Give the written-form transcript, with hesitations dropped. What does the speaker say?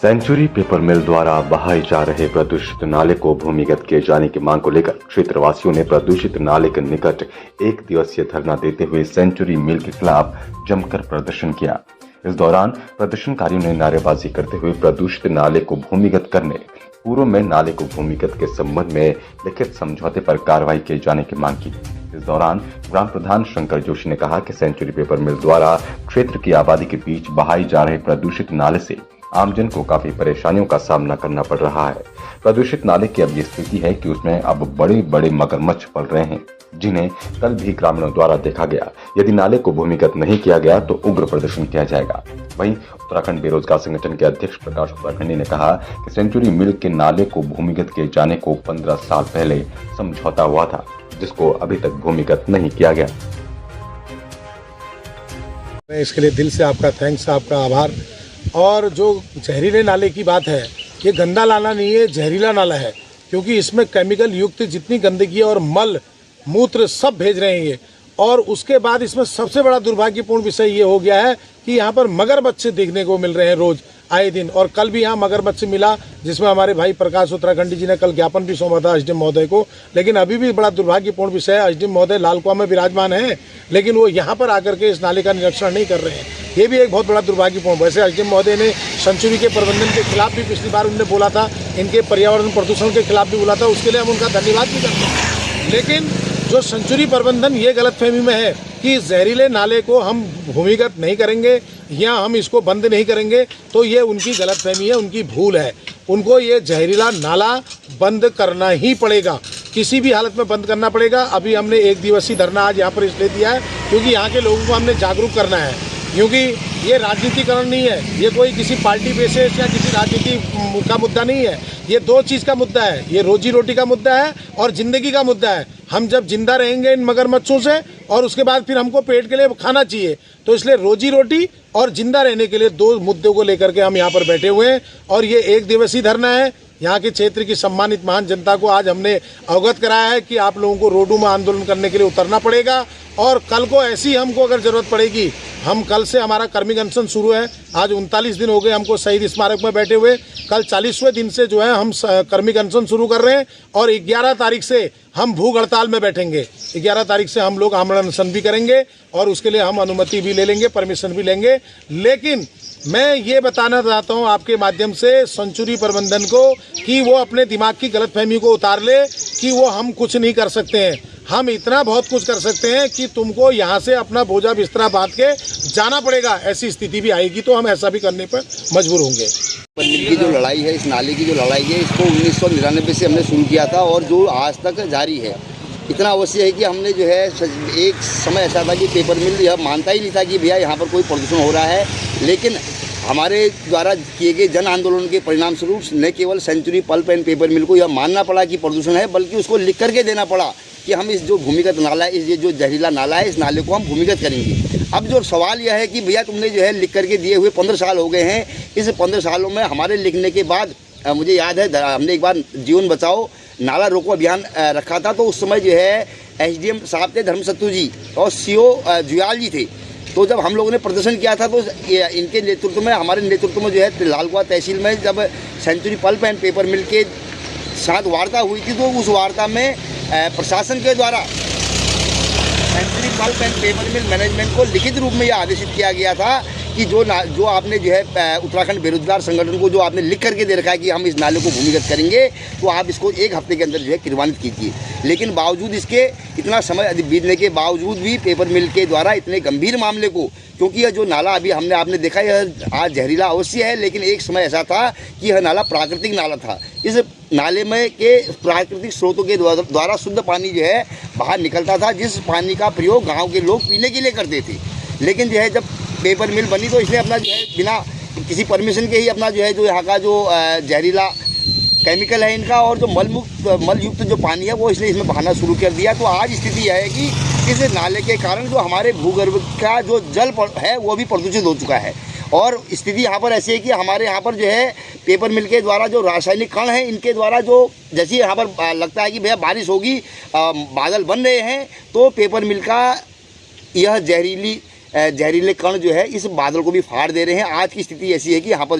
Century paper मिल द्वारा बहाए जा रहे प्रदूषित नाले को भूमिगत किए जाने की मांग को लेकर क्षेत्रवासियों ने प्रदूषित नाले के निकट एक दिवसीय धरना देते हुए सेंचुरी मिल के खिलाफ जमकर प्रदर्शन किया। इस दौरान प्रदर्शनकारियों ने नारेबाजी करते हुए प्रदूषित नाले को भूमिगत करने, पूर्व में नाले को भूमिगत के संबंध में लिखित समझौते पर कार्रवाई किए जाने की मांग की। इस दौरान ग्राम प्रधान शंकर जोशी ने कहा कि सेंचुरी पेपर मिल द्वारा क्षेत्र की आबादी के बीच बहाए जा रहे प्रदूषित नाले से आमजन को काफी परेशानियों का सामना करना पड़ रहा है। प्रदूषित नाले की अब ये स्थिति है कि उसमें अब बड़े बड़े मगरमच्छ पल रहे हैं, जिन्हें कल भी ग्रामीणों द्वारा देखा गया। यदि नाले को भूमिगत नहीं किया गया तो उग्र प्रदर्शन किया जाएगा। वहीं उत्तराखंड बेरोजगार संगठन के अध्यक्ष प्रकाश उत्तराखंडी ने कहा कि सेंचुरी मिल के नाले को भूमिगत किए जाने को 15 साल पहले समझौता हुआ था, जिसको अभी तक भूमिगत नहीं किया गया। इसके लिए दिल से आपका थैंक्स, आपका आभार। और जो जहरीले नाले की बात है, ये गंदा नाला नहीं है, जहरीला नाला है, क्योंकि इसमें केमिकल युक्त जितनी गंदगी है और मल मूत्र सब भेज रहे हैं ये। और उसके बाद इसमें सबसे बड़ा दुर्भाग्यपूर्ण विषय ये हो गया है कि यहाँ पर मगरमच्छ देखने को मिल रहे हैं रोज आए दिन। और कल भी यहाँ मगरमच्छ मिला, जिसमें हमारे भाई प्रकाश उत्तराखंडी जी ने कल ज्ञापन भी सौंपा था एसडीएम महोदय को। लेकिन अभी भी बड़ा दुर्भाग्यपूर्ण विषय है, एसडीएम महोदय लालकुआं में विराजमान है, लेकिन वो यहाँ पर आकर के इस नाले का निरीक्षण नहीं कर रहे हैं। ये भी एक बहुत बड़ा दुर्भाग्यपूर्ण। वैसे एसडीएम महोदय ने सेंचुरी के प्रबंधन के खिलाफ भी पिछली बार उन्होंने बोला था, इनके पर्यावरण प्रदूषण के खिलाफ भी बोला था, उसके लिए हम उनका धन्यवाद भी करते हैं। लेकिन जो सेंचुरी प्रबंधन ये गलतफहमी में है कि जहरीले नाले को हम भूमिगत नहीं करेंगे या हम इसको बंद नहीं करेंगे, तो ये उनकी गलतफहमी है, उनकी भूल है। उनको ये जहरीला नाला बंद करना ही पड़ेगा, किसी भी हालत में बंद करना पड़ेगा। अभी हमने एक दिवसीय धरना आज यहाँ पर इसलिए दिया है क्योंकि यहाँ के लोगों को हमने जागरूक करना है, क्योंकि ये राजनीतिकरण नहीं है, ये कोई किसी पार्टी बेसिस या किसी राजनीति का मुद्दा नहीं है। ये दो चीज़ का मुद्दा है, ये रोजी रोटी का मुद्दा है और ज़िंदगी का मुद्दा है। हम जब जिंदा रहेंगे इन मगरमच्छों से और उसके बाद फिर हमको पेट के लिए खाना चाहिए, तो इसलिए रोजी रोटी और जिंदा रहने के लिए दो मुद्दों को लेकर के हम यहाँ पर बैठे हुए हैं। और ये एक दिवसीय धरना है। यहाँ के क्षेत्र की सम्मानित महान जनता को आज हमने अवगत कराया है कि आप लोगों को रोडों में आंदोलन करने के लिए उतरना पड़ेगा। और कल को ऐसी हमको अगर ज़रूरत पड़ेगी, हम कल से हमारा कर्मिक अनशन शुरू है। आज 39 दिन हो गए हमको शहीद स्मारक में बैठे हुए, कल 40वें दिन से जो है हम कर्मिक अनशन शुरू कर रहे हैं। और 11 तारीख से हम भूख हड़ताल में बैठेंगे। 11 तारीख से हम लोग आमरण अनशन भी करेंगे और उसके लिए हम अनुमति भी ले लेंगे, परमिशन भी लेंगे। लेकिन मैं ये बताना चाहता हूँ आपके माध्यम से सेंचुरी प्रबंधन को कि वो अपने दिमाग की गलतफहमी को उतार ले कि वो हम कुछ नहीं कर सकते हैं। हम इतना बहुत कुछ कर सकते हैं कि तुमको यहाँ से अपना बोझा बिस्तरा बांध के जाना पड़ेगा। ऐसी स्थिति भी आएगी तो हम ऐसा भी करने पर मजबूर होंगे। की जो लड़ाई है, इस नाले की जो लड़ाई है, इसको 1999 से हमने शुरू किया था और जो आज तक जारी है। इतना अवश्य है कि हमने जो है एक समय ऐसा था कि पेपर मिल यह मानता ही नहीं था कि भैया यहाँ पर कोई प्रदूषण हो रहा है, लेकिन हमारे द्वारा किए गए जन आंदोलन के परिणाम स्वरूप न केवल सेंचुरी पल्प एंड पेपर मिल को यह मानना पड़ा कि प्रदूषण है, बल्कि उसको लिख करके देना पड़ा कि हम इस जो भूमिगत नाला है, इस जो जहरीला नाला है, इस नाले को हम भूमिगत करेंगे। अब जो सवाल यह है कि भैया तुमने जो है लिख करके दिए हुए 15 साल हो गए हैं। इस 15 सालों में हमारे लिखने के बाद मुझे याद है हमने एक बार जीवन बचाओ नाला रोको अभियान रखा था, तो उस समय जो है एसडीएम साहब थे धर्मसत्तू जी और सीओ जुयाल जी थे। तो जब हम लोगों ने प्रदर्शन किया था तो इनके नेतृत्व में, हमारे नेतृत्व में जो है लालकुआं तहसील में जब सेंचुरी पल्प एंड पेपर मिल के साथ वार्ता हुई थी, तो उस वार्ता में प्रशासन के द्वारा century pulp and paper mill management को लिखित रूप में यह आदेशित किया गया था कि जो आपने जो है उत्तराखंड बेरोजगार संगठन को जो आपने लिख करके दे रखा है कि हम इस नाले को भूमिगत करेंगे, तो आप इसको 1 हफ्ते के अंदर जो है क्रियान्वित कीजिए। लेकिन बावजूद इसके इतना समय बीतने के बावजूद भी पेपर मिल के द्वारा इतने गंभीर मामले को, क्योंकि यह जो नाला अभी आपने देखा यह आज जहरीला अवश्य है, लेकिन एक समय ऐसा था कि यह नाला प्राकृतिक नाला था। इस नाले में के प्राकृतिक स्रोतों के द्वारा शुद्ध पानी जो है बाहर निकलता था, जिस पानी का प्रयोग गाँव के लोग पीने के लिए करते थे। लेकिन जो है जब पेपर मिल बनी तो इसने अपना जो है बिना किसी परमिशन के ही अपना जो है जो यहाँ का जो जहरीला केमिकल है इनका और जो मल युक्त जो पानी है वो इसने इसमें बहाना शुरू कर दिया। तो आज स्थिति यह है कि इस नाले के कारण जो हमारे भूगर्भ का जो जल है वो भी प्रदूषित हो चुका है। और स्थिति यहाँ पर ऐसी है कि हमारे यहाँ पर जो है पेपर मिल के द्वारा जो रासायनिक कण हैं इनके द्वारा जो जैसे यहाँ पर लगता है कि भैया बारिश होगी, बादल बन रहे हैं, तो पेपर मिल का यह जहरीले कण जो है इस बादल को भी फाड़ दे रहे हैं। आज की स्थिति ऐसी है कि यहाँ पर